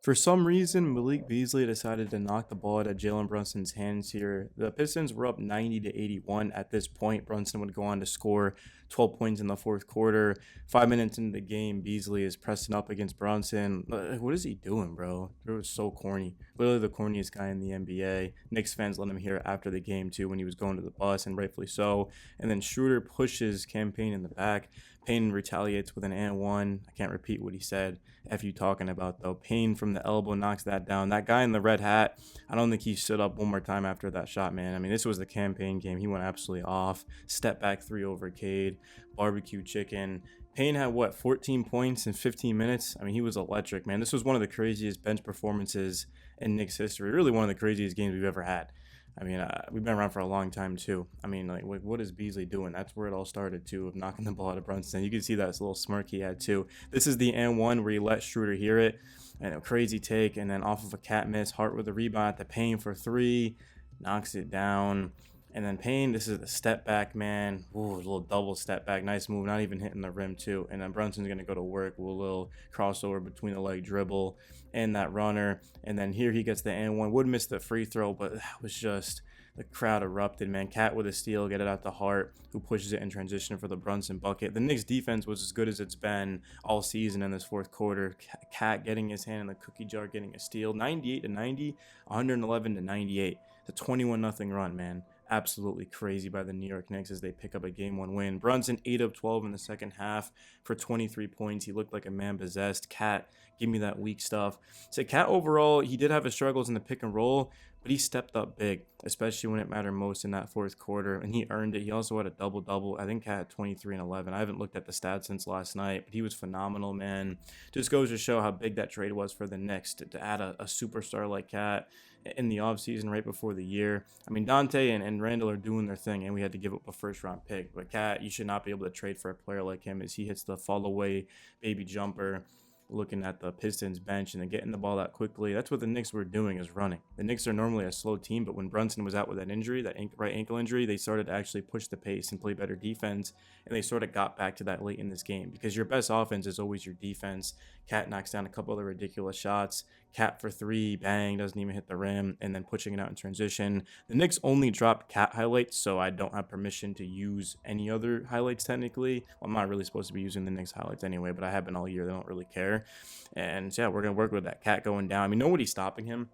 For some reason, Malik Beasley decided to knock the ball out of Jalen Brunson's hands here. The Pistons were up 90 to 81 at this point. Brunson would go on to score 12 points in the fourth quarter. 5 minutes into the game, Beasley is pressing up against Brunson. What is he doing, bro? It was so corny. Literally the corniest guy in the NBA. Knicks fans let him hear it after the game, too, when he was going to the bus, and rightfully so. And then Schroeder pushes Payne in the back. Payne retaliates with an and one. I can't repeat what he said. F you talking about, though. Payne from the elbow knocks that down. That guy in the red hat, I don't think he stood up one more time after that shot, man. I mean, this was the campaign game. He went absolutely off. Step back three over Cade. Barbecue chicken. Payne had, what, 14 points in 15 minutes? I mean, he was electric, man. This was one of the craziest bench performances in Knicks history. Really one of the craziest games we've ever had. I mean, we've been around for a long time too. I mean, like, what is Beasley doing? That's where it all started too, of knocking the ball out of Brunson. You can see that little smirk he had too. This is the and one where he let Schroeder hear it, and a crazy take, and then off of a cat miss, Hart with a rebound at the Payne for three, knocks it down. And then Payne, this is the step back, man. Ooh, a little double step back. Nice move, not even hitting the rim, too. And then Brunson's going to go to work with a little crossover between the leg dribble and that runner. And then here he gets the and one. Would miss the free throw, but that was just, the crowd erupted, man. Cat with a steal, get it out to Hart, who pushes it in transition for the Brunson bucket. The Knicks defense was as good as it's been all season in this fourth quarter. Cat getting his hand in the cookie jar, getting a steal. 98 to 90, 111 to 98. It's a 21-0 run, man. Absolutely crazy by the New York Knicks as they pick up a game one win. Brunson 8 of 12 in the second half for 23 points. He looked like a man possessed. Cat, give me that weak stuff. So Cat overall, he did have his struggles in the pick and roll, but he stepped up big, especially when it mattered most in that fourth quarter, and he earned it. He also had a double-double. I think Cat had 23 and 11. I haven't looked at the stats since last night, but he was phenomenal, man. Just goes to show how big that trade was for the Knicks to add a superstar like Cat in the offseason right before the year. I mean, Dante and Randall are doing their thing, and we had to give up a first-round pick. But Cat, you should not be able to trade for a player like him as he hits the fall-away baby jumper, looking at the Pistons bench and then getting the ball out quickly. That's what the Knicks were doing, is running. The Knicks are normally a slow team, but when Brunson was out with that injury, that right ankle injury, they started to actually push the pace and play better defense, and they sort of got back to that late in this game because your best offense is always your defense. Cat knocks down a couple other ridiculous shots. Cat for three, bang, doesn't even hit the rim, and then pushing it out in transition. The Knicks only dropped Cat highlights, so I don't have permission to use any other highlights technically. Well, I'm not really supposed to be using the Knicks highlights anyway, but I have been all year. They don't really care. And so, yeah, we're going to work with that. Cat going down. I mean, nobody's stopping him.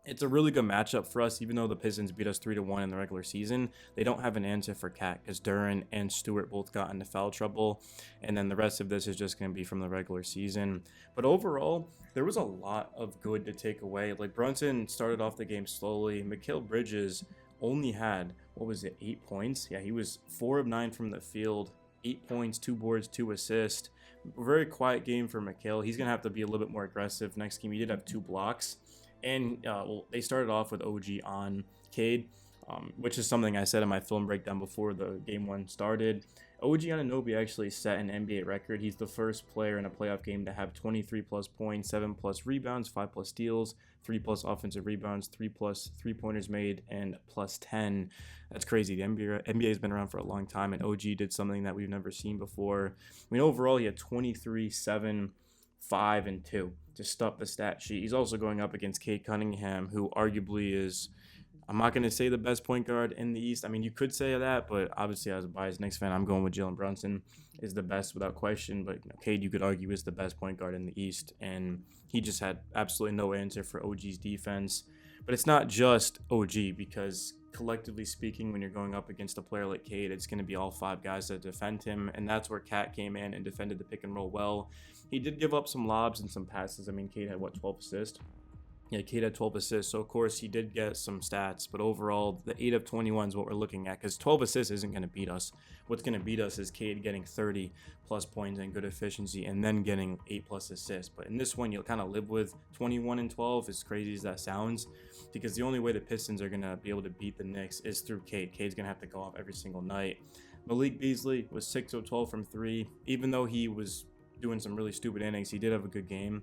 It's a really good matchup for us, even though the Pistons beat us 3-1 in the regular season. They don't have an answer for Cat because Duran and Stewart both got into foul trouble, and then the rest of this is just going to be from the regular season. But overall, there was a lot of good to take away. Like, Brunson started off the game slowly. Mikal Bridges only had, what was it, 8 points? Yeah, he was 4 of 9 from the field, 8 points, 2 boards, 2 assists. Very quiet game for Mikal. He's going to have to be a little bit more aggressive next game. He did have 2 blocks. And they started off with OG on Cade, which is something I said in my film breakdown before the game one started. OG Anunoby actually set an NBA record. He's the first player in a playoff game to have 23 plus points, 7 plus rebounds, 5 plus steals, 3 plus offensive rebounds, 3 plus three-pointers made, and plus 10. That's crazy. The NBA has been around for a long time, and OG did something that we've never seen before. I mean, overall, he had 23, 7, 5, and 2 to stuff the stat sheet. He's also going up against Cade Cunningham, who arguably is, I'm not going to say the best point guard in the East. I mean, you could say that, but obviously as a biased Knicks fan, I'm going with Jalen Brunson is the best without question. But Cade, you could argue, is the best point guard in the East, and he just had absolutely no answer for OG's defense. But it's not just OG, because collectively speaking, when you're going up against a player like Cade, it's going to be all 5 guys that defend him, and that's where Cat came in and defended the pick and roll well. He did give up some lobs and some passes. I mean, Cade had, what, 12 assists? Yeah, Cade had 12 assists, so of course he did get some stats, but overall, the 8 of 21 is what we're looking at, because 12 assists isn't going to beat us. What's going to beat us is Cade getting 30 plus points and good efficiency, and then getting 8 plus assists. But in this one, you'll kind of live with 21 and 12, as crazy as that sounds, because the only way the Pistons are going to be able to beat the Knicks is through Cade. Cade's going to have to go off every single night. Malik Beasley was 6 of 12 from 3, even though he was doing some really stupid innings, he did have a good game.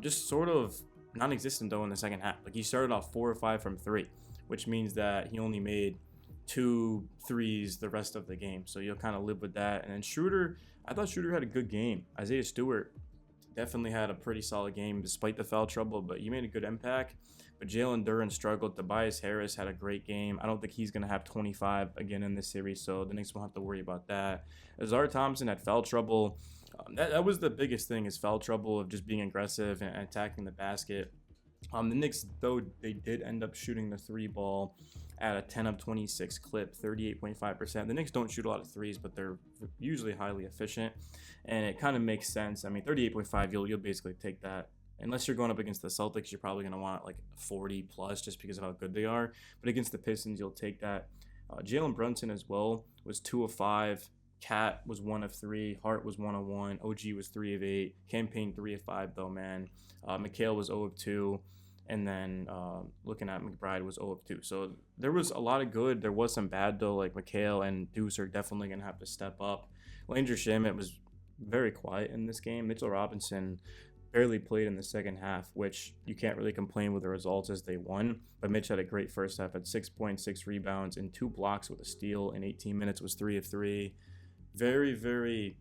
Just sort of non-existent though in the second half. Like, he started off 4 or 5 from 3, which means that he only made 2 threes the rest of the game. So you'll kind of live with that. And then Schroeder, I thought Schroeder had a good game. Isaiah Stewart definitely had a pretty solid game despite the foul trouble, but he made a good impact. But Jalen Duren struggled. Tobias Harris had a great game. I don't think he's going to have 25 again in this series, so the Knicks won't have to worry about that. Azar Thompson had foul trouble. That was the biggest thing, is foul trouble of just being aggressive and attacking the basket. The Knicks, though, they did end up shooting the three ball at a 10 of 26 clip, 38.5%. The Knicks don't shoot a lot of threes, but they're usually highly efficient, and it kind of makes sense. I mean, 38.5, you'll basically take that. Unless you're going up against the Celtics, you're probably going to want like 40 plus just because of how good they are. But against the Pistons, you'll take that. Jalen Brunson as well was 2 of 5. Cat was 1 of 3. Hart was 1 of 1. OG was 3 of 8. Payne 3 of 5 though, man. McHale was 0 of 2. And then looking at McBride was 0 of 2. So there was a lot of good. There was some bad though, like McHale and Deuce are definitely going to have to step up. Landry Shamet was very quiet in this game. Mitchell Robinson barely played in the second half, which you can't really complain with the results as they won. But Mitch had a great first half at 6 points, 6 rebounds, and 2 blocks with a steal in 18 minutes, was 3 of 3. Very, very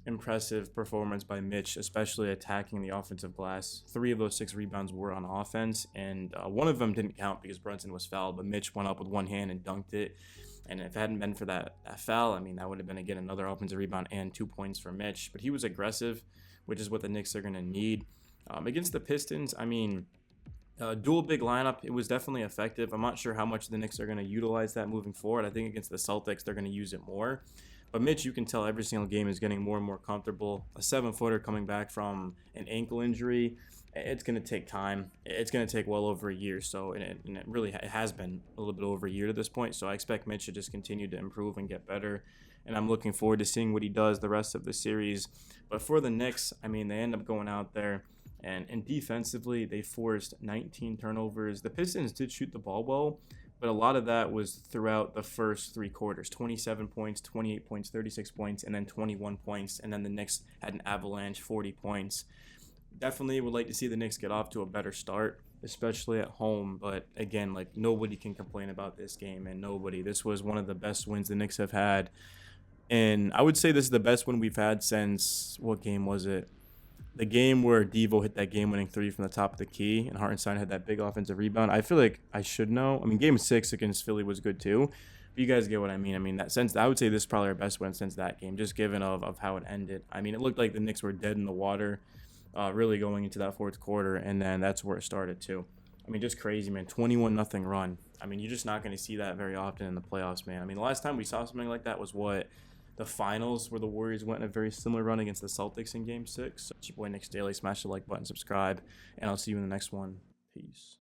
impressive performance by Mitch, especially attacking the offensive glass. 3 of those 6 rebounds were on offense, and one of them didn't count because Brunson was fouled, but Mitch went up with one hand and dunked it. And if it hadn't been for that foul, I mean, that would have been, again, another offensive rebound and 2 points for Mitch. But he was aggressive, which is what the Knicks are going to need. Against the Pistons, I mean, dual big lineup, it was definitely effective. I'm not sure how much the Knicks are going to utilize that moving forward. I think against the Celtics, they're going to use it more. But Mitch, you can tell every single game is getting more and more comfortable. A 7-footer coming back from an ankle injury, it's going to take time. It's going to take well over a year. So, and it really has been a little bit over a year to this point. So I expect Mitch to just continue to improve and get better. And I'm looking forward to seeing what he does the rest of the series. But for the Knicks, I mean, they end up going out there. And defensively, they forced 19 turnovers. The Pistons did shoot the ball well, but a lot of that was throughout the first 3 quarters. 27 points, 28 points, 36 points, and then 21 points. And then the Knicks had an avalanche, 40 points. Definitely would like to see the Knicks get off to a better start, especially at home. But again, like, nobody can complain about this game, and nobody. This was one of the best wins the Knicks have had. And I would say this is the best win we've had since, what game was it? The game where Devo hit that game-winning 3 from the top of the key and Hartenstein had that big offensive rebound. I feel like I should know. I mean, Game 6 against Philly was good too. But you guys get what I mean. I mean, that sense, I would say this is probably our best win since that game, just given of how it ended. I mean, it looked like the Knicks were dead in the water, really going into that fourth quarter, and then that's where it started too. I mean, just crazy, man. 21-0 run. I mean, you're just not going to see that very often in the playoffs, man. I mean, the last time we saw something like that was the finals, where the Warriors went in a very similar run against the Celtics in Game 6. So, it's your boy Nick Daily. Smash the like button, subscribe, and I'll see you in the next one. Peace.